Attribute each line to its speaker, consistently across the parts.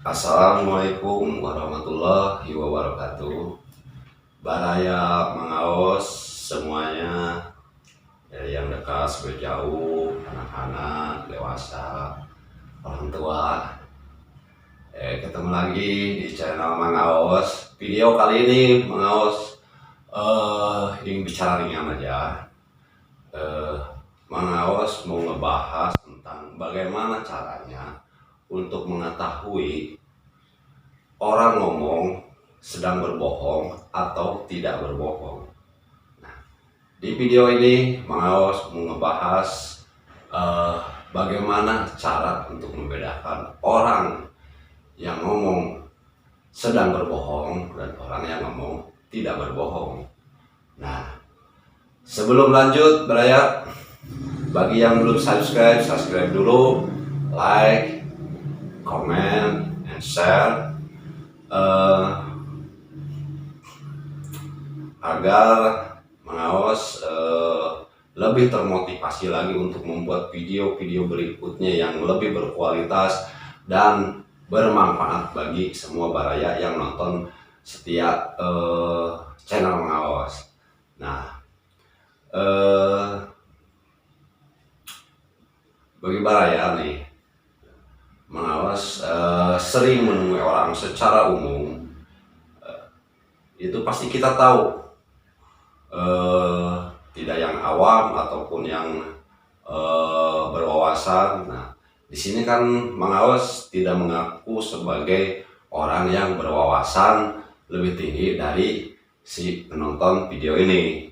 Speaker 1: Assalamualaikum warahmatullahi wabarakatuh. Baraya mengaos semuanya, dari yang dekat sampai jauh, anak-anak, dewasa, orang tua. Ketemu lagi di channel Mengaos. Video kali ini Mengaos ingin bicara ringan aja. Mengaos mau ngebahas tentang bagaimana caranya untuk mengetahui orang ngomong sedang berbohong atau tidak berbohong. Nah, di video ini Mengaos mau ngebahas bagaimana cara untuk membedakan orang yang ngomong sedang berbohong dan orang yang ngomong tidak berbohong. Nah, sebelum lanjut beraya, bagi yang belum subscribe dulu, like, comment, and share agar Mengaos lebih termotivasi lagi untuk membuat video-video berikutnya yang lebih berkualitas dan bermanfaat bagi semua baraya yang nonton setiap channel Mengaos. Nah, bagi baraya nih, Mengaos sering menemui orang secara umum, itu pasti kita tahu, tidak yang awam ataupun yang berwawasan. Nah, di sini kan Mengaos tidak mengaku sebagai orang yang berwawasan lebih tinggi dari si penonton video ini.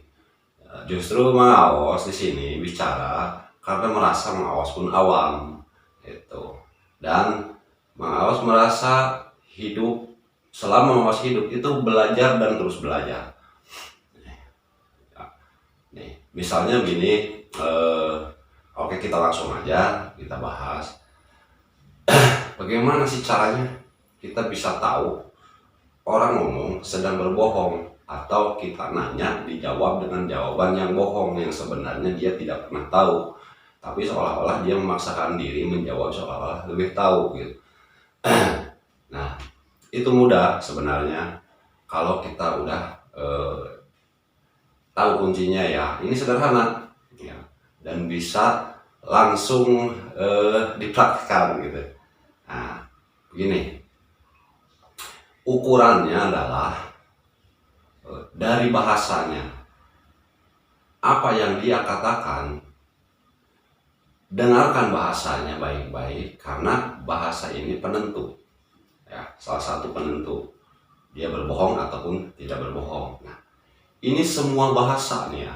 Speaker 1: Justru Mengaos di sini bicara karena merasa Mengaos pun awam, gitu. Dan Mengaos merasa hidup, selama Mengaos hidup itu belajar dan terus belajar. Nih, misalnya gini, oke, kita langsung aja kita bahas. Bagaimana sih caranya kita bisa tahu orang ngomong sedang berbohong, atau kita nanya dijawab dengan jawaban yang bohong, yang sebenarnya dia tidak pernah tahu, tapi seolah-olah dia memaksakan diri menjawab seolah-olah lebih tahu gitu. Nah, itu mudah sebenarnya kalau kita udah tahu kuncinya ya. Ini sederhana ya, dan bisa langsung dipraktikkan gitu. Nah, begini, ukurannya adalah dari bahasanya, apa yang dia katakan. Dengarkan bahasanya baik-baik, karena bahasa ini penentu ya, salah satu penentu dia berbohong ataupun tidak berbohong. Nah, ini semua bahasa nih ya,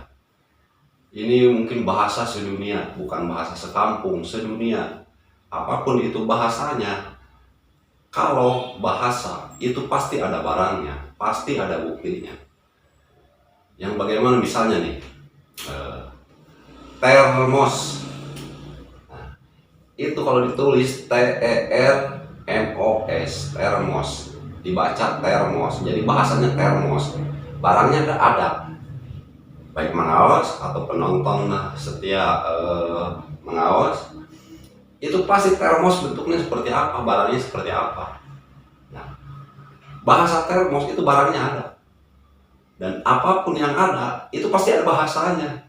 Speaker 1: ini mungkin bahasa sedunia, bukan bahasa sekampung, sedunia. Apapun itu bahasanya, kalau bahasa itu pasti ada barangnya, pasti ada buktinya. Yang bagaimana misalnya nih, termos. Itu kalau ditulis TERMOS, termos, dibaca termos, jadi bahasanya termos, barangnya ada. Baik Mengaos atau penonton setia Mengaos, itu pasti termos bentuknya seperti apa, barangnya seperti apa. Nah, bahasa termos itu barangnya ada, dan apapun yang ada itu pasti ada bahasanya.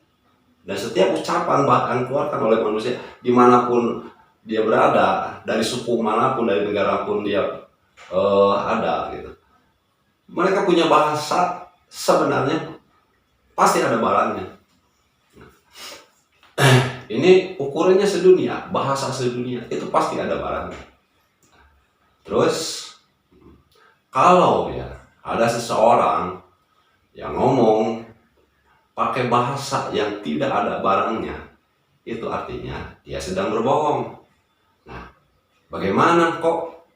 Speaker 1: Dan setiap ucapan bahkan keluarkan oleh manusia dimanapun dia berada, dari suku manapun, dari negara pun dia ada gitu, mereka punya bahasa, sebenarnya pasti ada barangnya. Ini ukurannya sedunia, bahasa sedunia itu pasti ada barangnya. Terus kalau ya ada seseorang yang ngomong pakai bahasa yang tidak ada barangnya, itu artinya dia sedang berbohong. Nah, bagaimana kok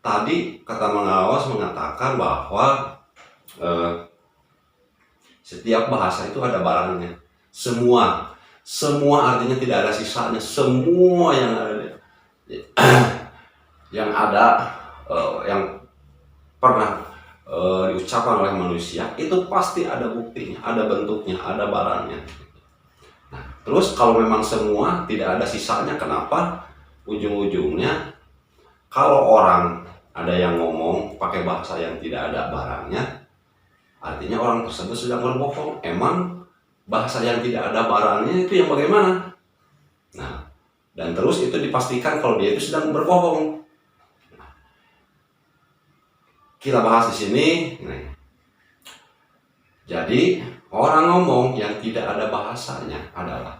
Speaker 1: tadi kata Mengaos mengatakan bahwa setiap bahasa itu ada barangnya, semua artinya tidak ada sisanya, semua yang ada yang pernah diucapkan oleh manusia itu pasti ada buktinya, ada bentuknya, ada barangnya. Nah, terus kalau memang semua tidak ada sisanya, kenapa ujung-ujungnya kalau orang ada yang ngomong pakai bahasa yang tidak ada barangnya, artinya orang tersebut sedang berbohong. Emang bahasa yang tidak ada barangnya itu yang bagaimana? Nah, dan terus itu dipastikan kalau dia itu sedang berbohong. Kita bahas di sini. Nah, jadi orang ngomong yang tidak ada bahasanya adalah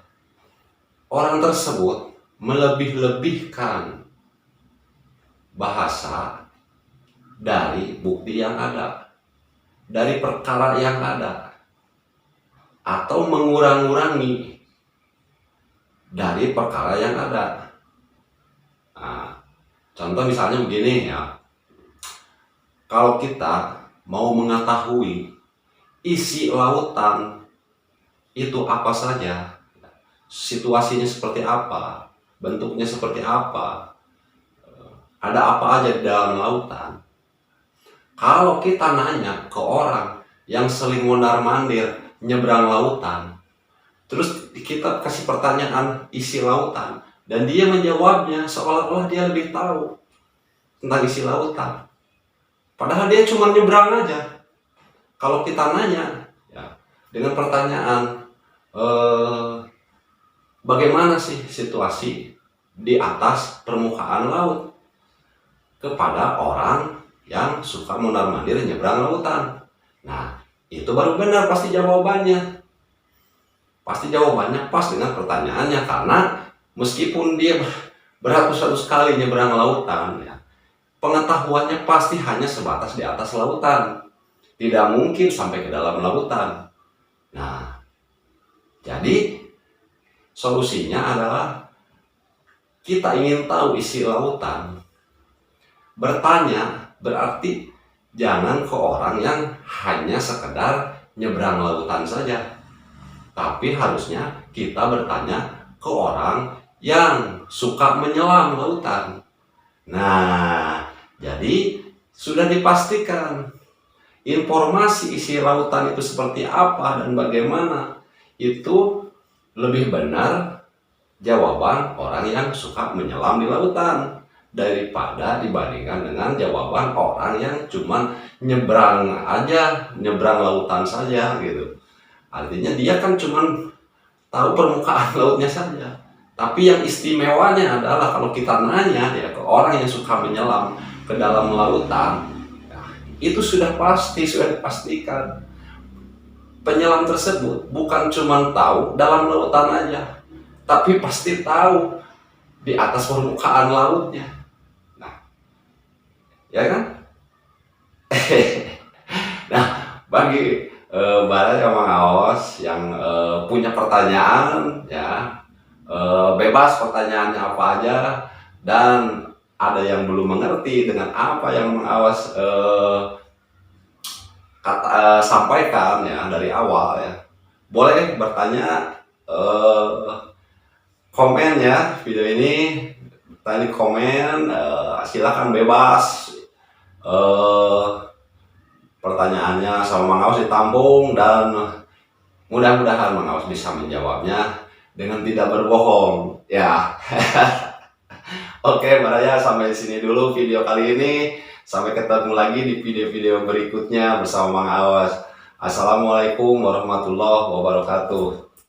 Speaker 1: orang tersebut melebih-lebihkan bahasa dari bukti yang ada, dari perkara yang ada, atau mengurang-urangi dari perkara yang ada. Nah, contoh misalnya begini ya, kalau kita mau mengetahui isi lautan itu apa saja, situasinya seperti apa, bentuknya seperti apa, ada apa aja di dalam lautan. Kalau kita nanya ke orang yang sering mondar-mandir nyebrang lautan, terus kita kasih pertanyaan isi lautan, dan dia menjawabnya seolah-olah dia lebih tahu tentang isi lautan. Padahal dia cuma nyebrang aja. Kalau kita nanya ya, dengan pertanyaan, bagaimana sih situasi di atas permukaan laut, kepada orang yang suka mondar-mandir nyebrang lautan, nah itu baru benar pasti jawabannya. Pasti jawabannya pas dengan pertanyaannya, karena meskipun dia beratus-ratus kali nyebrang lautan ya, pengetahuannya pasti hanya sebatas di atas lautan, tidak mungkin sampai ke dalam lautan. Nah, jadi solusinya adalah kita ingin tahu isi lautan, bertanya berarti jangan ke orang yang hanya sekedar nyebrang lautan saja, tapi harusnya kita bertanya ke orang yang suka menyelam lautan. Nah, jadi sudah dipastikan informasi isi lautan itu seperti apa dan bagaimana, itu lebih benar jawaban orang yang suka menyelam di lautan daripada dibandingkan dengan jawaban orang yang cuma nyebrang aja, nyebrang lautan saja gitu. Artinya dia kan cuma tahu permukaan lautnya saja. Tapi yang istimewanya adalah kalau kita nanya ya ke orang yang suka menyelam ke dalam lautan, ya, itu sudah pasti, sudah dipastikan penyelam tersebut bukan cuma tahu dalam lautan aja, tapi pasti tahu di atas permukaan lautnya. Nah, ya kan? Nah, bagi Bara sama Aos yang punya pertanyaan ya, bebas pertanyaannya apa aja, dan ada yang belum mengerti dengan apa yang Aos sampaikan ya dari awal ya, boleh bertanya, komen ya video ini, tadi komen, silakan bebas, pertanyaannya sama Mang Aos ditampung, dan mudah-mudahan Mang Aos bisa menjawabnya dengan tidak berbohong ya. Oke, Baraya, sampai di sini dulu video kali ini. Sampai ketemu lagi di video-video berikutnya bersama Mang Aos. Assalamualaikum warahmatullahi wabarakatuh.